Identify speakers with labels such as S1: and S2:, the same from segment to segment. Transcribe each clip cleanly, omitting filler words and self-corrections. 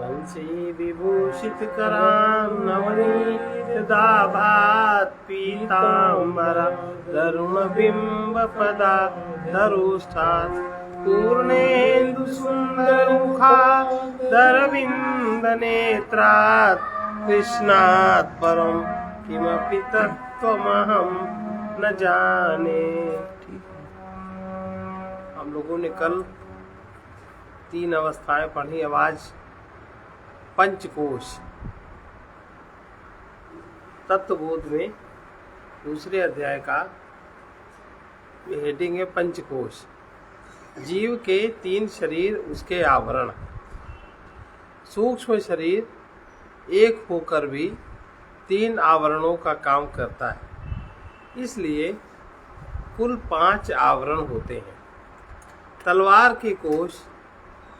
S1: बंसी विभूषित करां नवनीताभात पीतांबरा तरुण बिंब पदा धरुष्ठात् पूर्णेन्दु सुंदर मुखा दरविंद नेत्रात् कृष्णात् परम किमपि तत्त्वमहं न जाने। हम लोगों ने कल 3 अवस्थाएं पढ़ी। आवाज पंचकोश तत्वबोध में दूसरे अध्याय का हेडिंग है पंचकोश। जीव के 3 शरीर उसके आवरण। सूक्ष्म शरीर एक होकर भी 3 आवरणों का काम करता है, इसलिए कुल 5 आवरण होते हैं। तलवार के कोश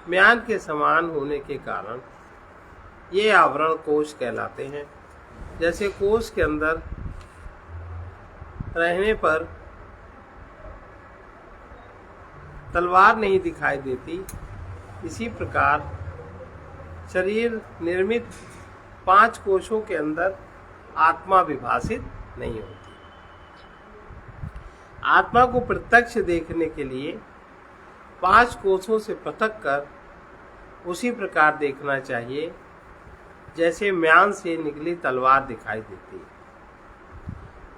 S1: म्यान के समान होने के कारण ये आवरण कोश कहलाते हैं। जैसे कोश के अंदर रहने पर तलवार नहीं दिखाई देती, इसी प्रकार शरीर निर्मित 5 कोशों के अंदर आत्मा विभाषित नहीं होती। आत्मा को प्रत्यक्ष देखने के लिए 5 कोशों से पृथक कर उसी प्रकार देखना चाहिए जैसे म्यान से निकली तलवार दिखाई देती है।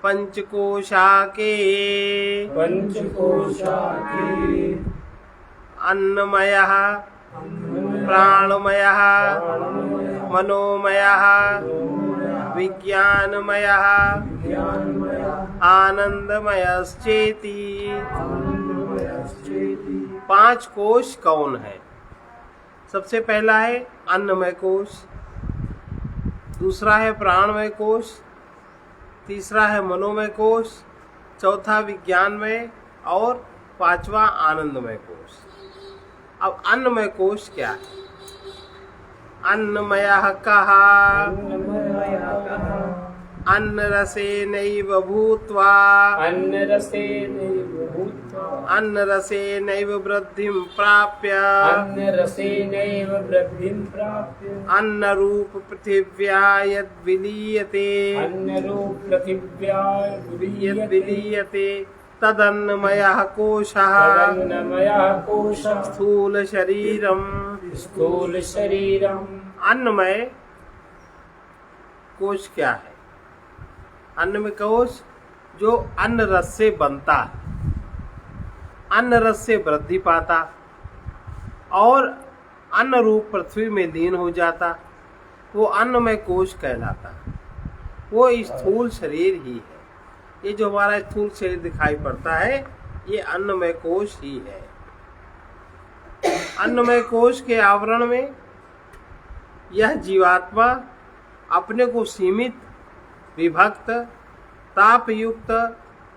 S1: पंचकोशा के अन्नमयः प्राणमयः मनोमयः विज्ञानमयः आनंदमयश्चेति। 5 कोश कौन है? सबसे पहला है अन्नमय कोश, दूसरा है प्राणमय कोश, तीसरा है मनोमय कोश, चौथा विज्ञानमय और 5वां आनंदमय कोश। अब अन्नमय कोश क्या है? अन्नमयः कहा अन्नरसेनैव भूत्वा अन्नरसेनैव वृद्धिं प्राप्य अन्नरूप पृथिव्या यद्विलीयते तदन्नमयः कोशः स्थूल शरीरम्। अन्नमय कोश क्या है? अन्नमय कोश जो अन्न रस से बनता है, अन्न रस से वृद्धि पाता और अन्न रूप पृथ्वी में लीन हो जाता, वो अन्नमय कोश कहलाता। वो स्थूल शरीर ही है। ये जो हमारा स्थूल शरीर दिखाई पड़ता है, ये अन्नमय कोश ही है। अन्नमय कोश के आवरण में यह जीवात्मा अपने को सीमित, विभक्त, तापयुक्त,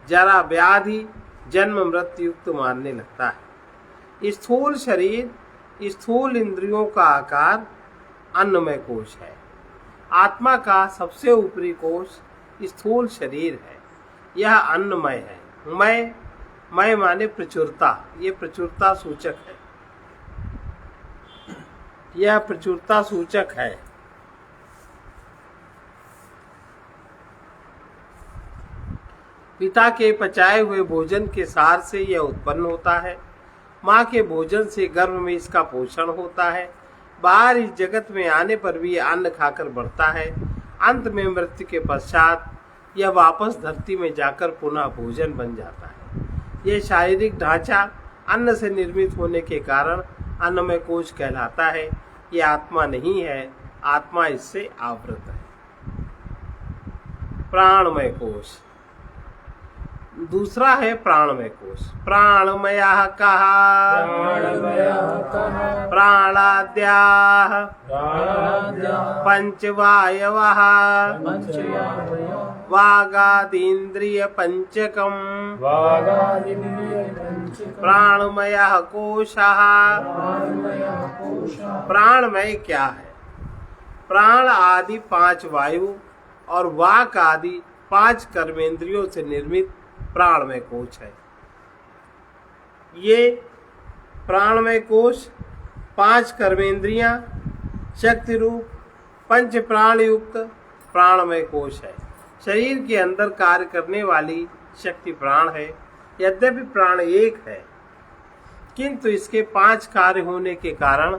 S1: जरा व्याधि, जन्म मृत्यु युक्त मानने लगता है। स्थूल शरीर, स्थूल इंद्रियों का आकार अन्नमय कोश है। आत्मा का सबसे ऊपरी कोश स्थूल शरीर है। यह अन्नमय है। मय माने प्रचुरता, ये प्रचुरता सूचक है। यह प्रचुरता सूचक है। पिता के पचाए हुए भोजन के सार से यह उत्पन्न होता है। माँ के भोजन से गर्भ में इसका पोषण होता है। बाहर इस जगत में आने पर भी अन्न खाकर बढ़ता है। अंत में मृत्यु के पश्चात यह वापस धरती में जाकर पुनः भोजन बन जाता है। यह शारीरिक ढांचा अन्न से निर्मित होने के कारण अन्नमय कोश कहलाता है। यह आत्मा नहीं है, आत्मा इससे आवृत है। प्राणमय कोश दूसरा है प्राणमय कोश। प्राणमयः कहा प्राणाद्याः पंचवायवः वागादीन्द्रिय पंचकम् प्राणमयः कोशः। प्राणमय क्या है? प्राण आदि 5 वायु और वाक आदि 5 कर्मेंद्रियों से निर्मित प्राणमय कोश है। ये प्राणमय कोश 5 कर्मेंद्रियां, शक्ति रूप पंच प्राण युक्त प्राणमय कोश है। शरीर के अंदर कार्य करने वाली शक्ति प्राण है। यद्यपि प्राण एक है, किंतु इसके 5 कार्य होने के कारण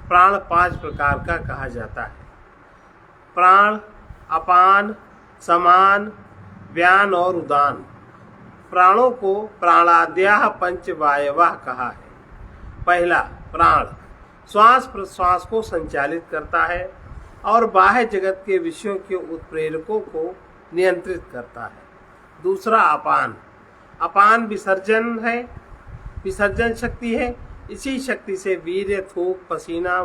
S1: प्राण 5 प्रकार का कहा जाता है। प्राण, अपान, समान, व्यान और उदान। प्राणों को प्राणाद्याः पंच वायवः कहा है। पहला, प्राण श्वास प्रश्वास को संचालित करता है और बाह्य जगत के विषयों के उत्प्रेरकों को नियंत्रित करता है। दूसरा, अपान। अपान विसर्जन है, विसर्जन शक्ति है। इसी शक्ति से वीर्य, थूक, पसीना,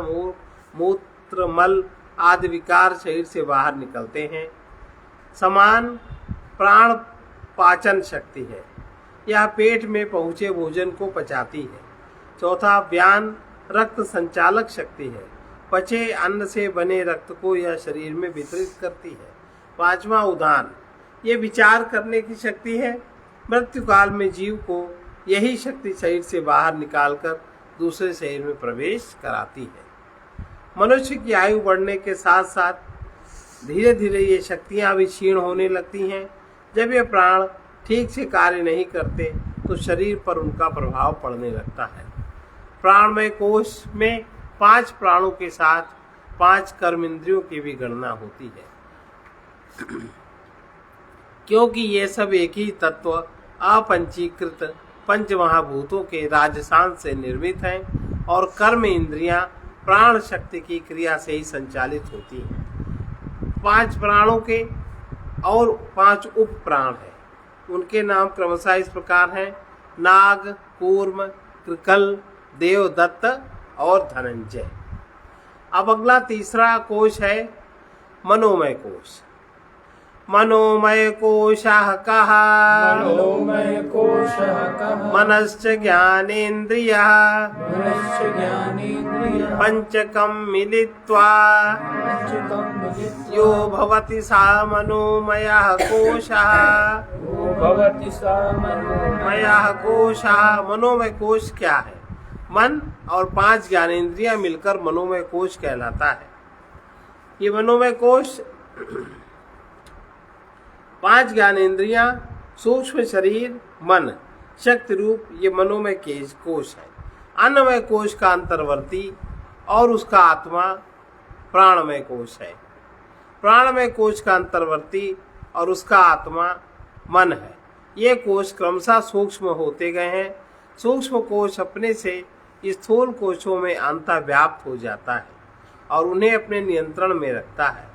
S1: मूत्र, मल आदि विकार शरीर से बाहर निकलते हैं। समान प्राण पाचन शक्ति है, यह पेट में पहुँचे भोजन को पचाती है। चौथा, व्यान रक्त संचालक शक्ति है, पचे अन्न से बने रक्त को यह शरीर में वितरित करती है। पांचवा, उदान, ये विचार करने की शक्ति है। मृत्यु काल में जीव को यही शक्ति शरीर से बाहर निकालकर दूसरे शरीर में प्रवेश कराती है। मनुष्य की आयु बढ़ने के साथ साथ धीरे धीरे ये शक्तियां भी क्षीण होने लगती हैं। जब ये प्राण ठीक से कार्य नहीं करते तो शरीर पर उनका प्रभाव पड़ने लगता है। प्राणमय कोश में 5 प्राणों के साथ 5 कर्म इंद्रियों की भी गणना होती है, क्योंकि ये सब एक ही तत्व अपंचीकृत पंच महाभूतों के राजसांस से निर्मित हैं और कर्म इंद्रियां प्राण शक्ति की क्रिया से ही संचालित होती हैं। 5 प्राणों के और 5 उप प्राण हैं। उनके नाम क्रमशः इस प्रकार हैं: नाग, कूर्म, कृकल, देवदत्त और धनंजय। अब अगला तीसरा कोश है मनोमय कोश। मनोमय कोशः कः?
S2: मनोमय कोशः कः?
S1: मनश्च ज्ञानेन्द्रियः पंचकं मिलित्वा यो भवति सा मनोमयः कोशः।
S2: भवति सा मनोमयः
S1: कोशः। मनोमय कोश क्या है? मन और 5 ज्ञानेंद्रियां मिलकर मनोमय कोश कहलाता है। ये मनोमय कोश 5 ज्ञानेंद्रियां, सूक्ष्म शरीर, मन, शक्ति रूप ये मनोमय कोश है। अन्नमय कोश का अंतर्वर्ती और उसका आत्मा प्राणमय कोश है। प्राणमय कोश का अंतर्वर्ती और उसका आत्मा मन है। ये कोश क्रमशः सूक्ष्म होते गए हैं। सूक्ष्म कोश अपने से स्थूल कोशों में अंतर्व्याप्त हो जाता है और उन्हें अपने नियंत्रण में रखता है।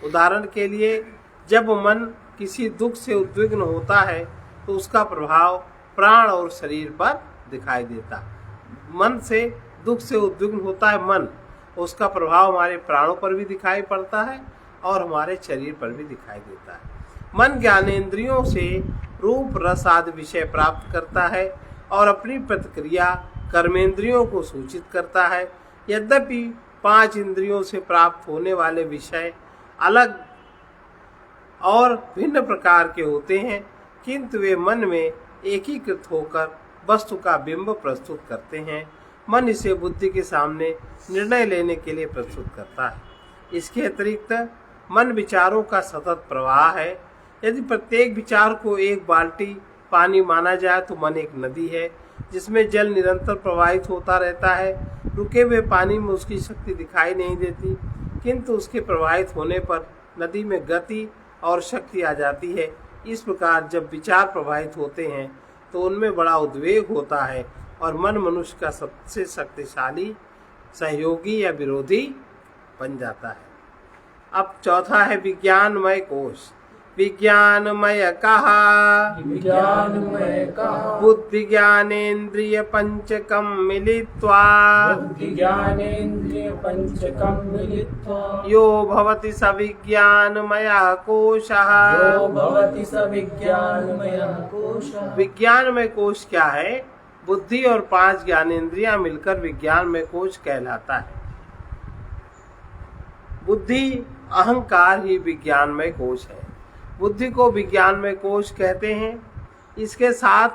S1: उदाहरण के लिए, जब मन किसी दुख से उद्विग्न होता है तो उसका प्रभाव प्राण और शरीर पर दिखाई देता है। मन से दुख से उद्विग्न होता है मन, उसका प्रभाव हमारे प्राणों पर भी दिखाई पड़ता है और हमारे शरीर पर भी दिखाई देता है। मन ज्ञानेंद्रियों से रूप, रस आदि विषय प्राप्त करता है और अपनी प्रतिक्रिया कर्मेंद्रियों को सूचित करता है। यद्यपि 5 इंद्रियों से प्राप्त होने वाले विषय अलग और भिन्न प्रकार के होते हैं, किंतु वे मन में एकीकृत होकर वस्तु का बिंब प्रस्तुत करते हैं। मन इसे बुद्धि के सामने निर्णय लेने के लिए प्रस्तुत करता है। इसके अतिरिक्त मन विचारों का सतत प्रवाह है। यदि प्रत्येक विचार को एक बाल्टी पानी माना जाए तो मन एक नदी है जिसमें जल निरंतर प्रवाहित होता रहता है। रुके हुए पानी में उसकी शक्ति दिखाई नहीं देती, किंतु उसके प्रवाहित होने पर नदी में गति और शक्ति आ जाती है। इस प्रकार जब विचार प्रवाहित होते हैं तो उनमें बड़ा उद्वेग होता है और मन मनुष्य का सबसे शक्तिशाली सहयोगी या विरोधी बन जाता है। अब चौथा है विज्ञानमय कोश। विज्ञानमय कहा?
S2: विज्ञानमय कहा?
S1: बुद्धि ज्ञानेन्द्रिय पंचकम मिलित्वा
S2: ज्ञानेन्द्रिय पंचकम मिलित्वा
S1: यो भवति स विज्ञानमयः कोशः।
S2: यो भवति स विज्ञानमयः कोशः।
S1: विज्ञानमय कोश क्या है? बुद्धि और 5 ज्ञानेंद्रियां मिलकर विज्ञानमय कोश कहलाता है। बुद्धि अहंकार ही विज्ञानमय कोश है। बुद्धि को विज्ञानमय कोश कहते हैं। इसके साथ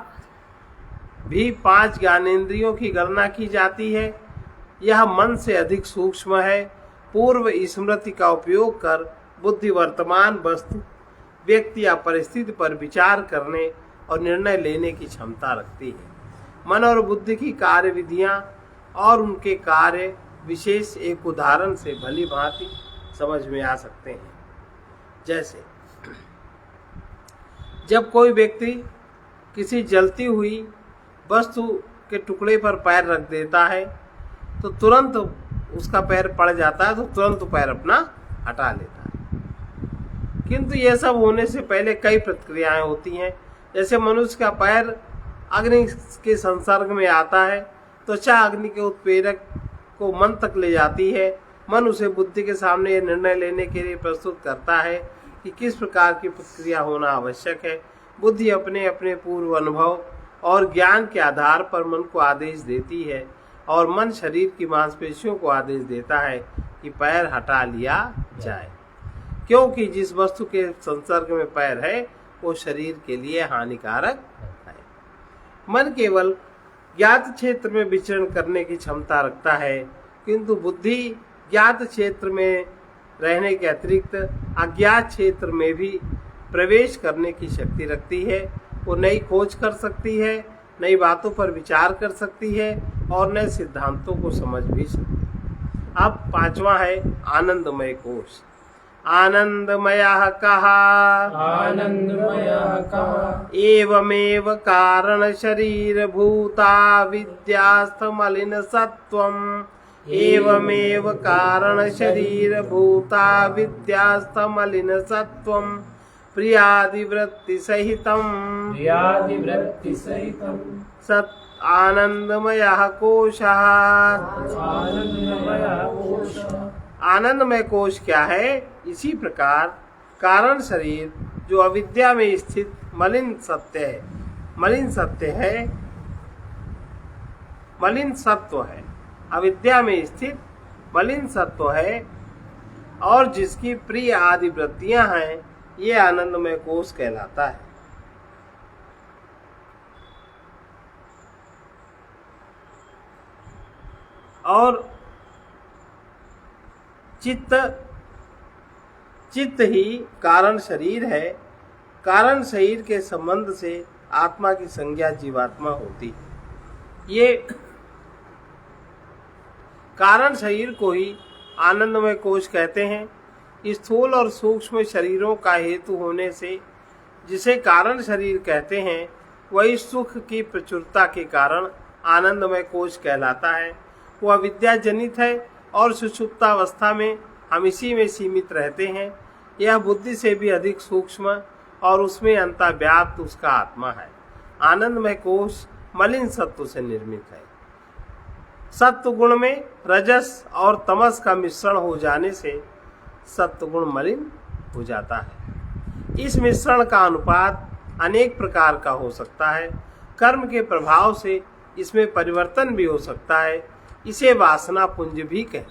S1: भी 5 ज्ञानेंद्रियों की गणना की जाती है। यह मन से अधिक सूक्ष्म है। पूर्व स्मृति का उपयोग कर बुद्धि वर्तमान वस्तु, व्यक्ति या परिस्थिति पर विचार करने और निर्णय लेने की क्षमता रखती है। मन और बुद्धि की कार्य विधियां और उनके कार्य विशेष एक उदाहरण से भली भांति समझ में आ सकते हैं। जैसे जब कोई व्यक्ति किसी जलती हुई वस्तु के टुकड़े पर पैर रख देता है तो तुरंत उसका पैर पड़ जाता है, तो तुरंत पैर अपना हटा लेता है। किंतु यह सब होने से पहले कई प्रक्रियाएं होती हैं। जैसे मनुष्य का पैर अग्नि के संसर्ग में आता है, त्वचा अग्नि के उत्प्रेरक को मन तक ले जाती है। मन उसे बुद्धि के सामने यह निर्णय लेने के लिए प्रस्तुत करता है कि किस प्रकार की प्रक्रिया होना आवश्यक है। बुद्धि अपने अपने पूर्व अनुभव और ज्ञान के आधार पर मन को आदेश देती है और मन शरीर की मांसपेशियों को आदेश देता है कि पैर हटा लिया जाए, क्योंकि जिस वस्तु के संसर्ग में पैर है वो शरीर के लिए हानिकारक है। मन केवल ज्ञात क्षेत्र में विचरण करने की क्षमता रखता है, किंतु बुद्धि ज्ञात क्षेत्र में रहने के अतिरिक्त अज्ञात क्षेत्र में भी प्रवेश करने की शक्ति रखती है। वो नई खोज कर सकती है, नई बातों पर विचार कर सकती है और नए सिद्धांतों को समझ भी सकती है। अब पांचवा है आनंदमय कोश। आनंदमयः कहा,
S2: आनंदमयः कहा,
S1: एवमेव कारण शरीर भूता विद्यास्थ मलिन सत्वम्, एवमेव कारण शरीर भूता विद्यास्थ मलिन सत्वम्, प्रियादिवृत्ति सहितम्,
S2: प्रियादिवृत्ति सहितम्,
S1: सत् आनंदमयः कोशः।
S2: आनंदमयः कोशः।
S1: आनंदमय कोश क्या है? इसी प्रकार कारण शरीर जो अविद्या में स्थित मलिन सत्य है, मलिन सत्व है, अविद्या में स्थित मलिन सत्व है और जिसकी प्रिय आदि वृत्तियां हैं, ये आनंदमय कोश कहलाता है। और चित्त ही कारण शरीर है। कारण शरीर के संबंध से आत्मा की संज्ञा जीवात्मा होती है। ये कारण शरीर को ही आनंदमय कोश कहते हैं। स्थूल और सूक्ष्म शरीरों का हेतु होने से जिसे कारण शरीर कहते हैं, वही सुख की प्रचुरता के कारण आनंदमय कोश कहलाता है। वह विद्या जनित है और सुषुप्तावस्था में हम इसी में सीमित रहते हैं। यह बुद्धि से भी अधिक सूक्ष्म और उसमें अंतर्व्याप्त उसका आत्मा है। आनंदमय कोश मलिन सत्व से निर्मित है। सत्व गुण में रजस और तमस का मिश्रण हो जाने से सत्व गुण मलिन हो जाता है। इस मिश्रण का अनुपात अनेक प्रकार का हो सकता है। कर्म के प्रभाव से इसमें परिवर्तन भी हो सकता है। इसे वासना पुंज भी कहते हैं।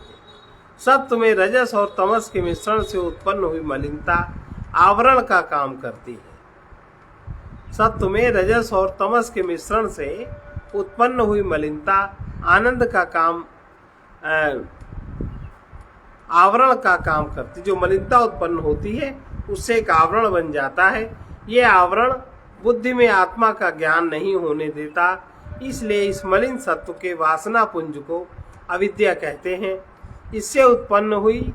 S1: सत्व में रजस और तमस के मिश्रण से उत्पन्न हुई मलिनता आवरण का काम करती है। सत्व में रजस और तमस के मिश्रण से उत्पन्न हुई मलिनता आनंद का काम आवरण का काम करती। जो मलिनता उत्पन्न होती है उससे एक आवरण बन जाता है। ये आवरण बुद्धि में आत्मा का ज्ञान नहीं होने देता। इसलिए इस मलिन सत्व के वासना पुंज को अविद्या कहते हैं। इससे उत्पन्न हुई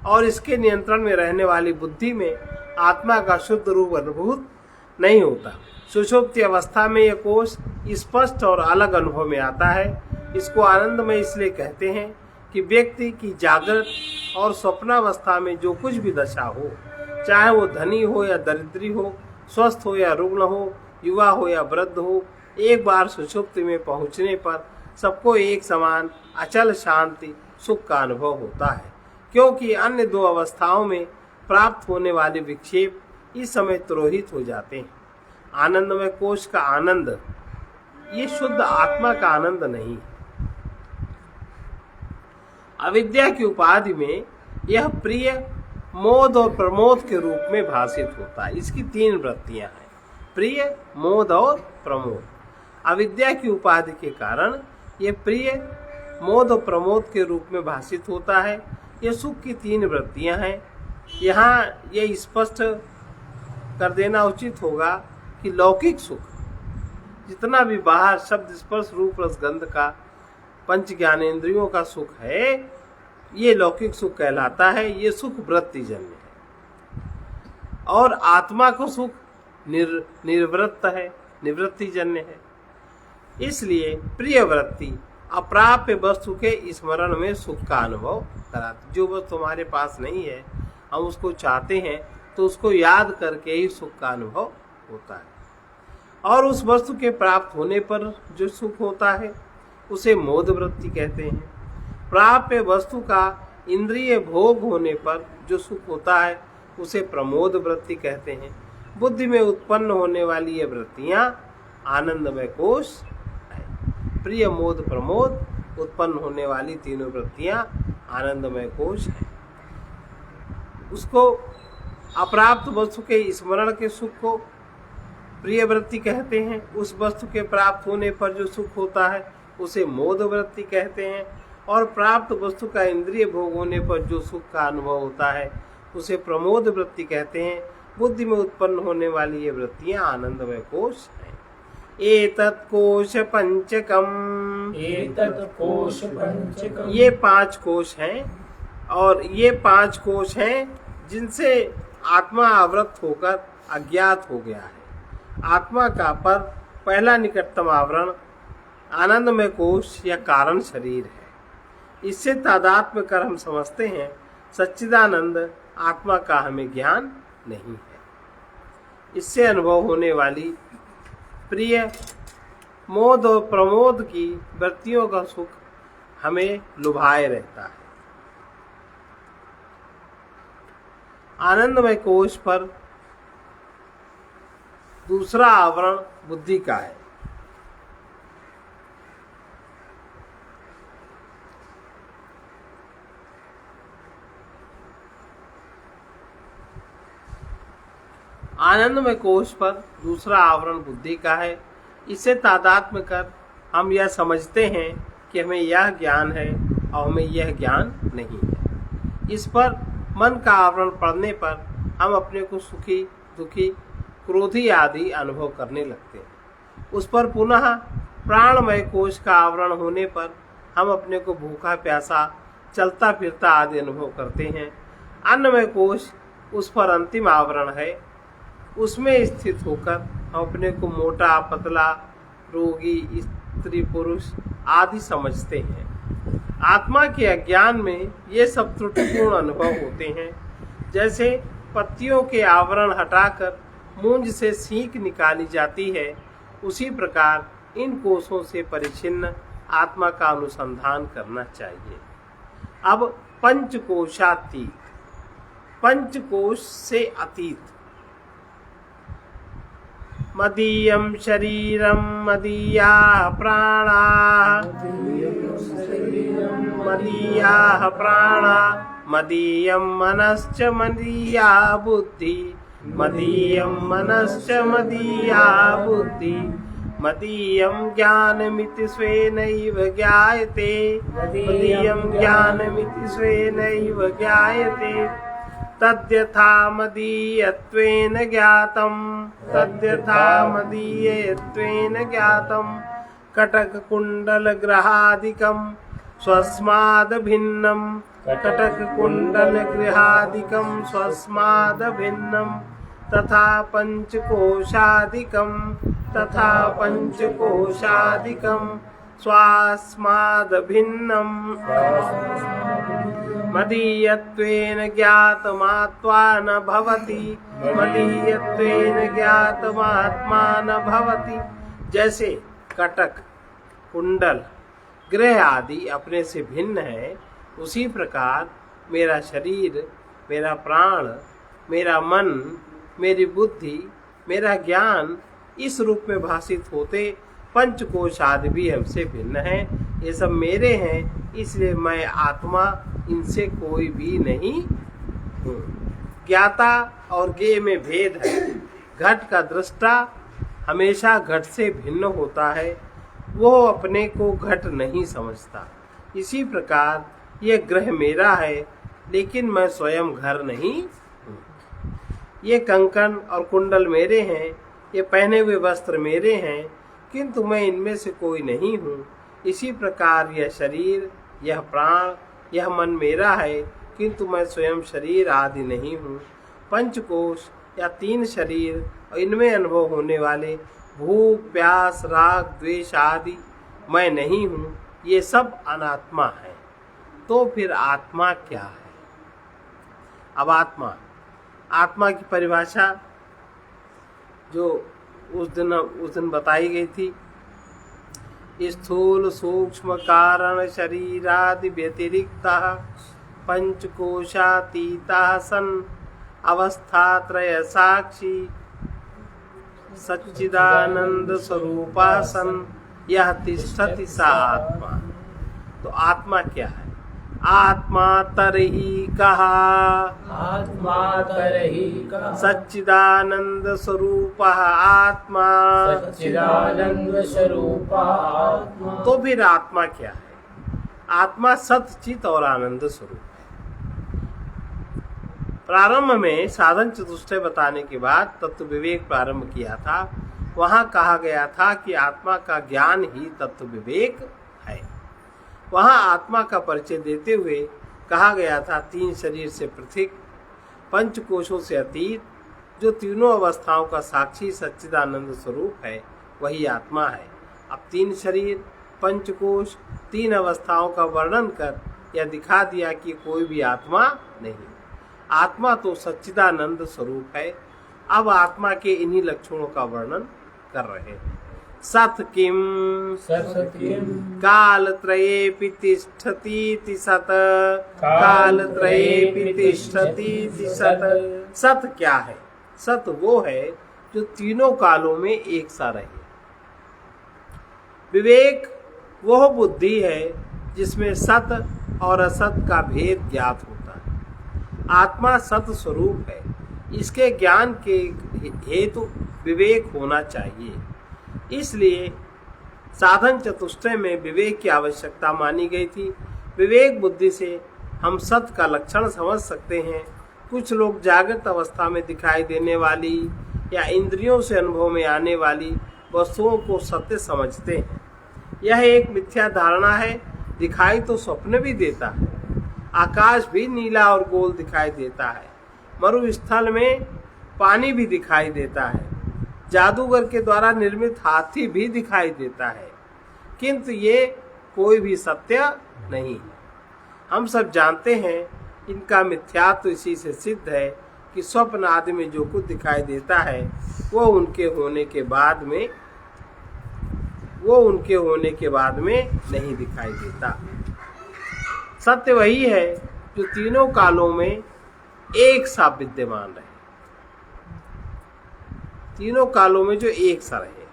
S1: और इसके नियंत्रण में रहने वाली बुद्धि में आत्मा का शुद्ध रूप अनुभूत नहीं होता। सुषुप्ति अवस्था में यह कोश स्पष्ट और अलग अनुभव में आता है। इसको आनंदमय इसलिए कहते हैं कि व्यक्ति की जागृत और स्वप्नावस्था में जो कुछ भी दशा हो, चाहे वो धनी हो या दरिद्री हो, स्वस्थ हो या रुग्ण हो, युवा हो या वृद्ध हो, एक बार सुषुप्ति में पहुंचने पर सबको एक समान अचल शांति सुख का अनुभव होता है, क्योंकि अन्य दो अवस्थाओं में प्राप्त होने वाले विक्षेप इस समय तिरोहित हो जाते हैं। आनंदमय कोश का आनंद ये शुद्ध आत्मा का आनंद नहीं है। अविद्या की उपाधि में यह प्रिय, मोद और प्रमोद के रूप में भाषित होता है। इसकी तीन वृत्तियां हैं, प्रिय, मोद और प्रमोद। अविद्या की उपाधि के कारण यह प्रिय, मोद और प्रमोद के रूप में भाषित होता है। ये सुख की तीन वृत्तियां हैं। यहाँ ये स्पष्ट कर देना उचित होगा कि लौकिक सुख जितना भी बाहर शब्द स्पर्श रूप रसगंध का पंच ज्ञानेंद्रियों का सुख है, ये लौकिक सुख कहलाता है। ये सुख वृत्तिजन्य है। और आत्मा को सुख निर्वृत्त है, निवृत्तिजन्य है। इसलिए प्रिय वृत्ति अप्राप्य वस्तु के स्मरण में सुख का अनुभव कराती। जो वस्तु हमारे पास नहीं है, हम उसको चाहते हैं तो उसको याद करके ही सुख का अनुभव होता है। और उस वस्तु के प्राप्त होने पर जो सुख होता है उसे मोद वृत्ति कहते हैं। प्राप्य वस्तु का इंद्रिय भोग होने पर जो सुख होता है उसे प्रमोद वृत्ति कहते हैं। बुद्धि में उत्पन्न होने वाली ये वृत्तियां आनंदमय कोश है। प्रिय मोद प्रमोद उत्पन्न होने वाली तीनों वृत्तियां आनंदमय कोश है। उसको अप्राप्त वस्तु के स्मरण के सुख को प्रिय वृत्ति कहते हैं। उस वस्तु के प्राप्त होने पर जो सुख होता है उसे मोद वृत्ति कहते हैं। और प्राप्त वस्तु का इंद्रिय भोग होने पर जो सुख का अनुभव होता है उसे प्रमोद वृत्ति कहते हैं। बुद्धि में उत्पन्न होने वाली ये वृत्तियां आनंदमय कोश हैं। एतत् कोश पंचकम,
S2: एतत् कोश पंचकम,
S1: ये 5 कोश हैं। और ये 5 कोश हैं जिनसे आत्मा आवृत होकर अज्ञात हो गया है। आत्मा का पर पहला निकटतम आवरण आनंदमय कोश या कारण शरीर है। इससे तादात्म्य कर हम समझते हैं सच्चिदानंद आत्मा का हमें ज्ञान नहीं है। इससे अनुभव होने वाली प्रिय मोद और प्रमोद की वृत्तियों का सुख हमें लुभाए रहता है। आनंदमय कोश पर दूसरा आवरण बुद्धि का है। आनंदमय कोश पर दूसरा आवरण बुद्धि का है। इसे तादात्म्य कर हम यह समझते हैं कि हमें यह ज्ञान है और हमें यह ज्ञान नहीं है। इस पर मन का आवरण पड़ने पर हम अपने को सुखी, दुखी, क्रोधी आदि अनुभव करने लगते हैं। उस पर पुनः प्राणमय कोश का आवरण होने पर हम अपने को भूखा, प्यासा, चलता फिरता आदि अनुभव करते हैं। अन्नमय कोश उस पर अंतिम आवरण है। उसमें स्थित होकर हम अपने को मोटा, पतला, रोगी, स्त्री, पुरुष आदि समझते हैं। आत्मा के अज्ञान में ये सब त्रुटिपूर्ण अनुभव होते हैं। जैसे पत्तियों के आवरण हटाकर मूंज से सींक निकाली जाती है, उसी प्रकार इन कोशों से परिचिन्न आत्मा का अनुसंधान करना चाहिए। अब पंचकोशातीत, पंचकोश से अतीत। मदीयं शरीरं मदीयाः प्राणाः, मदीयाः प्राणाः, मदीयं मनश्च मदीया बुद्धि, मदीयं मनश्च मदीया बुद्धि, मदीयं ज्ञानमिति स्वेनैव ज्ञायते, मदीयं ज्ञानमिति स्वेनैव ज्ञायते। तद्यथा मदीयत्वेन ज्ञातं, तद्यथा मदीयत्वेन ज्ञातं, कटककुण्डलग्रहादिकं स्वस्मादभिन्नं, कटककुण्डलग्रहादिकं स्वस्मादभिन्नं, तथा पंचकोशादिकं, तथा पंचकोशादिकं स्वास्मादभिन्नं। मदीयत्वेन ज्ञातमात्मा न भवति, मदीयत्वेन ज्ञातमात्मा न भवति। जैसे कटक, कुंडल, ग्रह आदि अपने से भिन्न है, उसी प्रकार मेरा शरीर, मेरा प्राण, मेरा मन, मेरी बुद्धि, मेरा ज्ञान इस रूप में भाषित होते पंचकोश आदि भी हमसे भिन्न है। ये सब मेरे हैं, इसलिए मैं आत्मा इनसे कोई भी नहीं हूँ। ज्ञाता और ज्ञेय में भेद है। घट का दृष्टा हमेशा घट से भिन्न होता है, वो अपने को घट नहीं समझता। इसी प्रकार ये ग्रह मेरा है, लेकिन मैं स्वयं घर नहीं हूँ। ये कंकन और कुंडल मेरे हैं, ये पहने हुए वस्त्र मेरे हैं, किंतु मैं इनमें से कोई नहीं हूँ। इसी प्रकार यह शरीर, यह प्राण, यह मन मेरा है, किंतु मैं स्वयं शरीर आदि नहीं हूँ। पंचकोश या 3 शरीर और इनमें अनुभव होने वाले भूख, प्यास, राग, द्वेष आदि मैं नहीं हूँ। ये सब अनात्मा है। तो फिर आत्मा क्या है? अब आत्मा की परिभाषा जो उस दिन बताई गई थी, स्थूल सूक्ष्म कारण शरीरादि व्यतिरिक्ता पंचकोशातीता सन अवस्थात्रय साक्षी सच्चिदानंद स्वरूपा सन यह तिष्ठति सा आत्मा। तो आत्मा क्या है? आत्मा तरही कहा,
S2: आत्मा तरही कहा,
S1: सच्चिदानंद स्वरूप आत्मा,
S2: सच्चिदानंद स्वरूप आत्मा।
S1: तो फिर आत्मा क्या है? आत्मा सत, चित और आनंद स्वरूप है। प्रारंभ में साधन चतुष्टय बताने के बाद तत्व विवेक प्रारंभ किया था। वहां कहा गया था कि आत्मा का ज्ञान ही तत्व विवेक है। वहां आत्मा का परिचय देते हुए कहा गया था 3 शरीर से पृथक, पंचकोशों से अतीत, जो तीनों अवस्थाओं का साक्षी सच्चिदानंद स्वरूप है, वही आत्मा है। अब 3 शरीर, पंचकोश, 3 अवस्थाओं का वर्णन कर यह दिखा दिया कि कोई भी आत्मा नहीं। आत्मा तो सच्चिदानंद स्वरूप है। अब आत्मा के इन्हीं लक्षणों का वर्णन कर रहे हैं। सत किम कालत्रयेऽपि तिष्ठतीति सत, कालत्रयेऽपि तिष्ठतीति सत। सत क्या है? सत वो है जो तीनों कालों में एक सा रहे। विवेक वह बुद्धि है जिसमें सत और असत का भेद ज्ञात होता है। आत्मा सत स्वरूप है। इसके ज्ञान के हेतु विवेक होना चाहिए। इसलिए साधन चतुष्टय में विवेक की आवश्यकता मानी गई थी। विवेक बुद्धि से हम सत का लक्षण समझ सकते हैं। कुछ लोग जागृत अवस्था में दिखाई देने वाली या इंद्रियों से अनुभव में आने वाली वस्तुओं को सत्य समझते हैं। यह एक मिथ्या धारणा है। दिखाई तो स्वप्न भी देता है, आकाश भी नीला और गोल दिखाई देता है, मरुस्थल में पानी भी दिखाई देता है, जादूगर के द्वारा निर्मित हाथी भी दिखाई देता है, किंतु ये कोई भी सत्य नहीं है। हम सब जानते हैं इनका मिथ्यात्व इसी से सिद्ध है कि स्वप्न आदि में जो कुछ दिखाई देता है वो उनके होने के बाद में नहीं दिखाई देता। सत्य वही है जो तीनों कालों में एक सा विद्यमान रहे, तीनों कालों में जो एक सा रहे।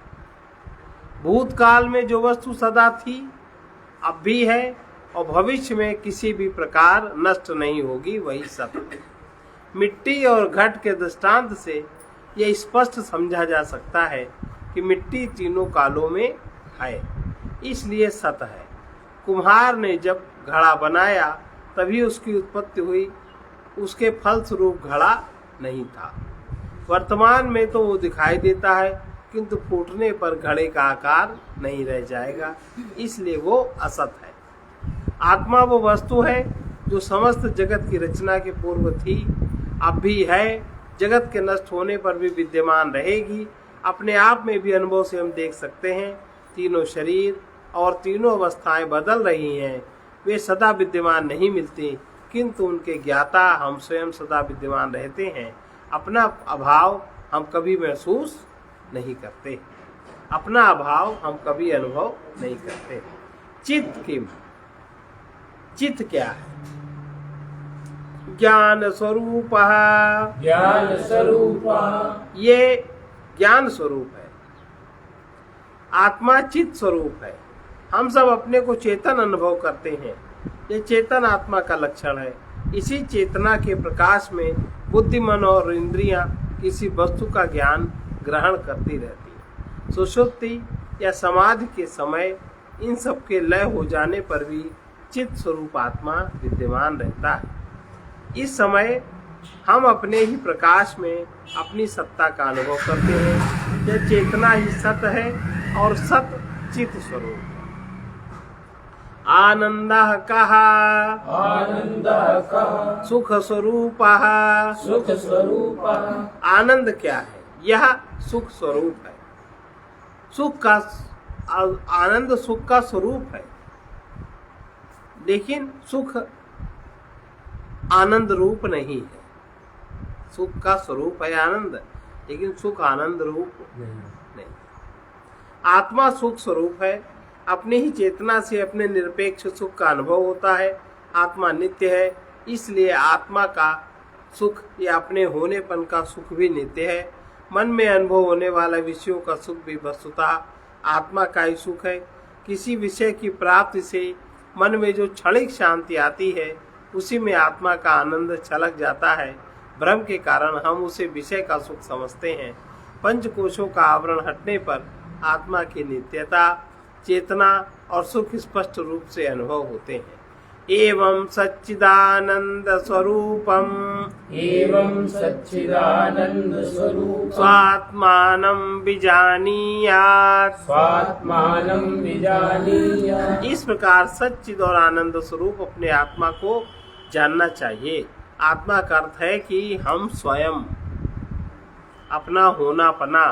S1: भूतकाल में जो वस्तु सदा थी, अब भी है और भविष्य में किसी भी प्रकार नष्ट नहीं होगी, वही सत्य। मिट्टी और घट के दृष्टांत से यह स्पष्ट समझा जा सकता है कि मिट्टी तीनों कालों में है, इसलिए सत्य है। कुम्हार ने जब घड़ा बनाया तभी उसकी उत्पत्ति हुई, उसके फलस्वरूप घड़ा नहीं था। वर्तमान में तो वो दिखाई देता है, किंतु फूटने पर घड़े का आकार नहीं रह जाएगा, इसलिए वो असत है। आत्मा वो वस्तु है जो समस्त जगत की रचना के पूर्व थी, अब भी है, जगत के नष्ट होने पर भी विद्यमान रहेगी। अपने आप में भी अनुभव से हम देख सकते हैं तीनों शरीर और तीनों अवस्थाएं बदल रही हैं। वे सदा विद्यमान नहीं मिलती, किंतु उनके ज्ञाता हम स्वयं सदा विद्यमान रहते हैं। अपना अभाव हम कभी महसूस नहीं करते, अपना अभाव हम कभी अनुभव नहीं करते। चित्त किम, चित्त क्या है? ज्ञान स्वरूप,
S2: ज्ञान स्वरूप,
S1: ये ज्ञान स्वरूप है। आत्मा चित्त स्वरूप है। हम सब अपने को चेतन अनुभव करते हैं, ये चेतन आत्मा का लक्षण है। इसी चेतना के प्रकाश में बुद्धि, मन और इंद्रियां किसी वस्तु का ज्ञान ग्रहण करती रहती है। सुषुप्ति या समाधि के समय इन सब के लय हो जाने पर भी चित्त स्वरूप आत्मा विद्यमान रहता है। इस समय हम अपने ही प्रकाश में अपनी सत्ता का अनुभव करते हैं। यह चेतना ही सत है और सत चित स्वरूप है। आनंदः कहा
S2: आनंदः कहा
S1: सुख स्वरूपः
S2: सुख स्वरूपः।
S1: आनंद क्या है? यह सुख स्वरूप है। सुख का आनंद सुख का स्वरूप है, लेकिन सुख आनंद रूप नहीं है। सुख का स्वरूप है आनंद, लेकिन सुख आनंद रूप नहीं। आत्मा सुख स्वरूप है। अपनी ही चेतना से अपने निरपेक्ष सुख का अनुभव होता है। आत्मा नित्य है, इसलिए आत्मा का सुख या अपने होनेपन का सुख भी नित्य है। मन में अनुभव होने वाला विषयों का सुख भी वस्तुतः आत्मा का ही सुख है। किसी विषय की प्राप्ति से मन में जो क्षणिक शांति आती है, उसी में आत्मा का आनंद छलक जाता है। भ्रम के कारण हम उसे विषय का सुख समझते हैं। पंचकोशों का आवरण हटने पर आत्मा की नित्यता, चेतना और सुख स्पष्ट रूप से अनुभव होते हैं। एवं सच्चिदानंद स्वरूपम
S2: एवं सच्चिदानंद स्वरूपम
S1: स्वात्मानं विजानीयात्
S2: स्वात्मानं विजानीयात्।
S1: इस प्रकार सच्चिद और आनंद स्वरूप अपने आत्मा को जानना चाहिए। आत्मा का अर्थ है कि हम स्वयं, अपना होनापना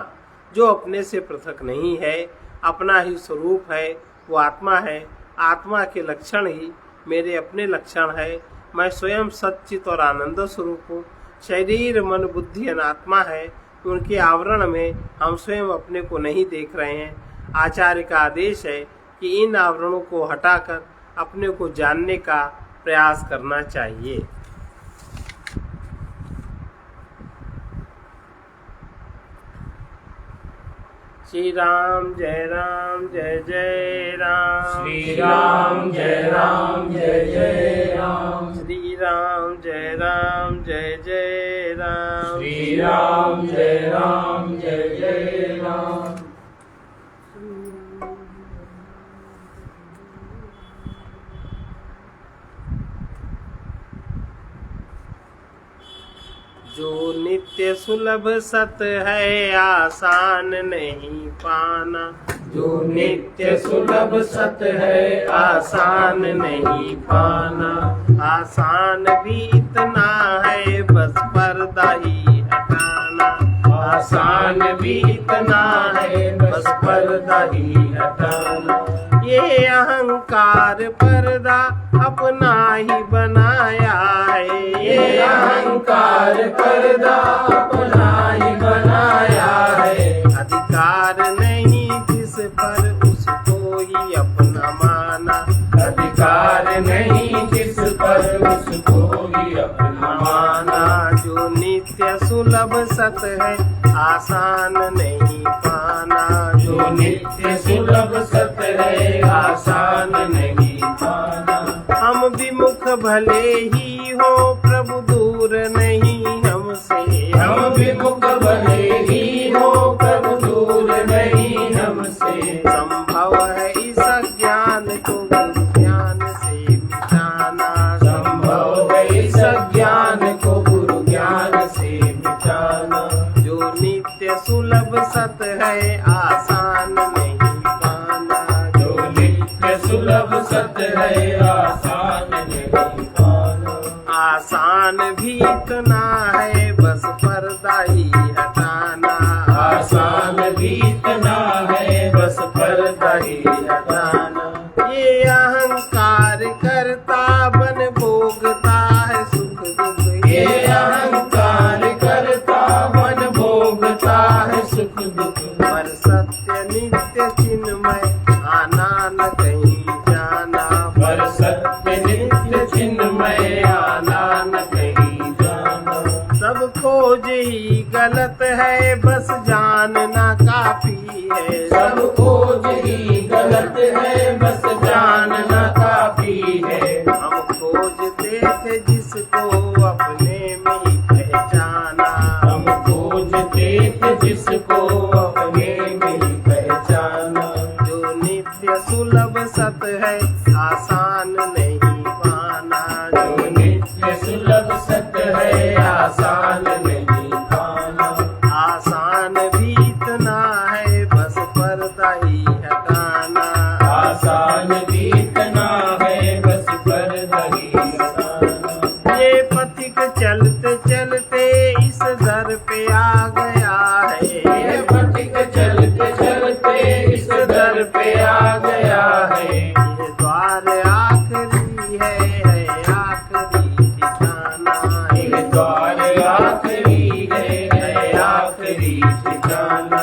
S1: जो अपने से पृथक नहीं है, अपना ही स्वरूप है, वो आत्मा है। आत्मा के लक्षण ही मेरे अपने लक्षण है। मैं स्वयं सच्चित और आनंद स्वरूप हूँ। शरीर मन बुद्धि अनात्मा है, उनके आवरण में हम स्वयं अपने को नहीं देख रहे हैं। आचार्य का आदेश है कि इन आवरणों को हटाकर अपने को जानने का प्रयास करना चाहिए। श्री राम जय राम।
S2: श्री राम जय राम जय जय राम।
S1: श्री राम जय राम जय जय राम।
S2: श्री राम जय राम जय जय राम।
S1: जो नित्य सुलभ सत है आसान नहीं पाना।
S2: जो नित्य सुलभ सत है
S1: आसान नहीं पाना। आसान भी इतना है बस पर्दा ही हटाना।
S2: आसान भी इतना है बस पर्दा ही हटाना।
S1: ये अहंकार पर्दा अपना ही बनाया है।
S2: ये अहंकार पर्दा अपना ही बनाया है।
S1: अधिकार नहीं जिस पर उसको ही अपना माना।
S2: अधिकार नहीं जिस पर उसको ही अपना माना।
S1: जो नित्य सुलभ सत है आसान नहीं पाना।
S2: जो नित्य सुलभ सत है आसान नहीं पाना।
S1: हम विमुख भले ही हो प्रभु दूर नहीं हमसे।
S2: हम विमुख भले ही हो प्रभु दूर नहीं हमसे।
S1: संभव है इस ज्ञान को गुरु ज्ञान से मिटाना।
S2: संभव है इस ज्ञान को गुरु ज्ञान से मिटाना।
S1: जो नित्य सुलभ सत है आसान नहीं पाना।
S2: जो नित्य सुलभ सत है आसान नहीं पाना।
S1: आसान भी इतना है बस पर्दा ही हटाना।
S2: आसान भी इतना है बस पर्दा ही हटाना।
S1: ये अहंकार करता बन भोगता है सुख दुख।
S2: ये अहंकार करता मन भोगता है सुख दुख।
S1: पर सत्य नित्य चिन्मय आना न कहीं जाना।
S2: पर सत्य नित्य चिन्मय आना न कहीं जाना।
S1: सब खोज ही गलत है बस जानना काफी है।
S2: सब खोज ही गलत है बस जानना काफी है।
S1: हम खोजते थे जिसको अपने में ही पहचाना।
S2: हम खोजते थे जिसको अपने में ही पहचाना।
S1: जो नित्य सुलभ सत है आसान नहीं पाना।
S2: जो नित्य सुलभ सत दही रताना।
S1: ये पथिक चलते चलते इस दर पे आ गया है।
S2: ये पथिक चलते चलते इस दर पे आ गया है।
S1: ये द्वार आखिरी है आखिरी ठिकाना।
S2: ये द्वार आखिरी है आखिरी ठिकाना।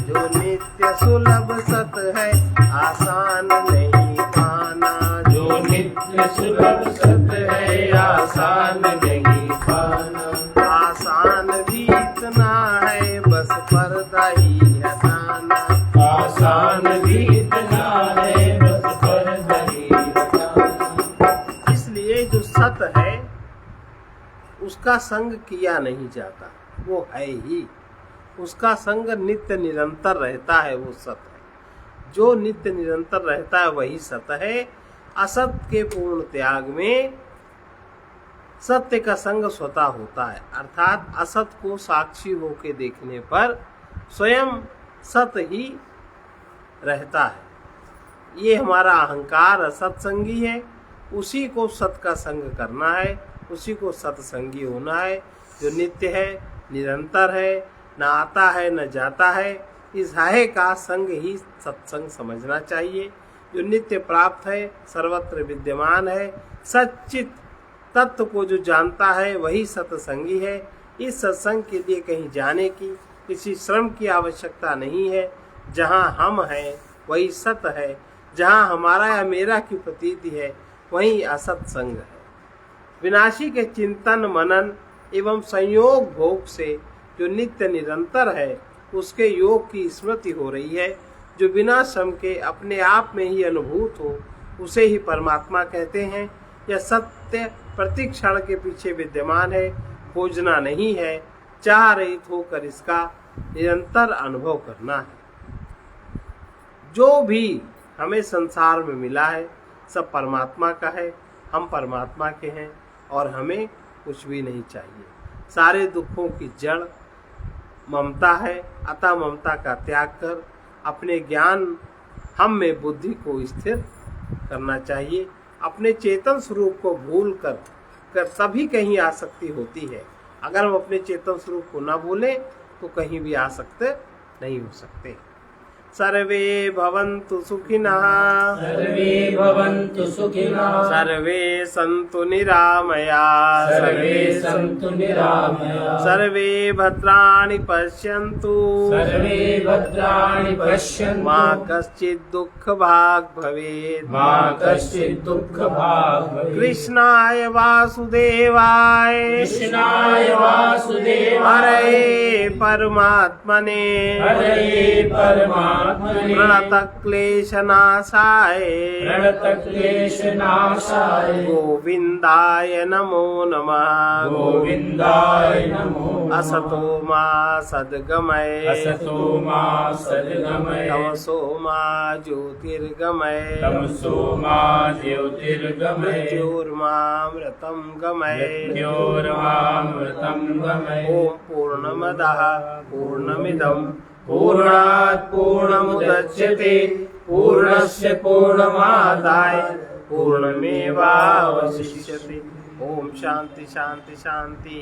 S1: जो नित्य सुलभ सत है आसान नहीं पाना।
S2: जो नित्य सुलभ सत है आसान नहीं पाना।
S1: आसान भी इतना है बस पर्दा ही हटाना।
S2: आसान भी इतना है बस पर्दा ही हटाना।
S1: इसलिए जो सत है उसका संग किया नहीं जाता, वो है ही। उसका संग नित्य निरंतर रहता है, वो सत है। जो नित्य निरंतर रहता है वही सत है। असत के पूर्ण त्याग में सत्य का संग स्वतः होता है, अर्थात असत को साक्षी होके देखने पर स्वयं सत ही रहता है। ये हमारा अहंकार असत्संगी है, उसी को सत का संग करना है, उसी को सत्संगी होना है। जो नित्य है, निरंतर है, न आता है न जाता है, इस है का संग ही सत्संग समझना चाहिए। जो नित्य प्राप्त है, सर्वत्र विद्यमान है, सच्चित तत्व को जो जानता है वही सत्संगी है। इस सत्संग के लिए कहीं जाने की, किसी श्रम की आवश्यकता नहीं है। जहाँ हम हैं वही सत है, जहाँ हमारा या मेरा की प्रतीति है वही असत संग है। विनाशी के चिंतन मनन एवं संयोग भोग से जो नित्य निरंतर है उसके योग की स्मृति हो रही है। जो बिना श्रम के अपने आप में ही अनुभूत हो उसे ही परमात्मा कहते हैं। यह सत्य प्रति क्षण के पीछे विद्यमान है, खोजना नहीं है, चाह रहित होकर इसका निरंतर अनुभव करना है। जो भी हमें संसार में मिला है सब परमात्मा का है, हम परमात्मा के हैं और हमें कुछ भी नहीं चाहिए। सारे दुखों की जड़ ममता है, अतः ममता का त्याग कर अपने ज्ञान हम में बुद्धि को स्थिर करना चाहिए। अपने चेतन स्वरूप को भूल कर तभी कहीं आसक्ति होती है। अगर हम अपने चेतन स्वरूप को न भूलें तो कहीं भी आसक्त नहीं हो सकते। सर्वे भवन्तु सुखिनः,
S2: सर्वे भवन्तु सुखिनः,
S1: सर्वे सन्तु निरामयाः,
S2: सर्वे सन्तु निरामयाः,
S1: सर्वे भद्राणि पश्यन्तु,
S2: सर्वे भद्राणि पश्यन्तु,
S1: मा कश्चित् दुःखभाग् भवेत्,
S2: मा कश्चित् दुःखभाग् भवेत्।
S1: कृष्णाय वासुदेवाय,
S2: कृष्णाय वासुदेवाय,
S1: हरे परमात्मने,
S2: हरे परमात्मने,
S1: प्रणतक्लेशनाशाय,
S2: प्रणतक्लेशनाशाय,
S1: गोविन्दाय नमो नमः।
S2: गोविन्दाय नमो नमः।
S1: असतो मा सद्गमय,
S2: असतो मा सद्गमय,
S1: तमसो मा ज्योतिर्गमय,
S2: तमसो मा ज्योतिर्गमय,
S1: मृत्योर्मामृतं गमय।
S2: मृत्योर्मामृतं गमय।
S1: ओम पूर्णमदः पूर्णमिदं पूर्णात् पूर्णमुदच्यते पूर्णस्य पूर्णमादाय पूर्णमेवावशिष्यते। ओम शांति शांति शांति।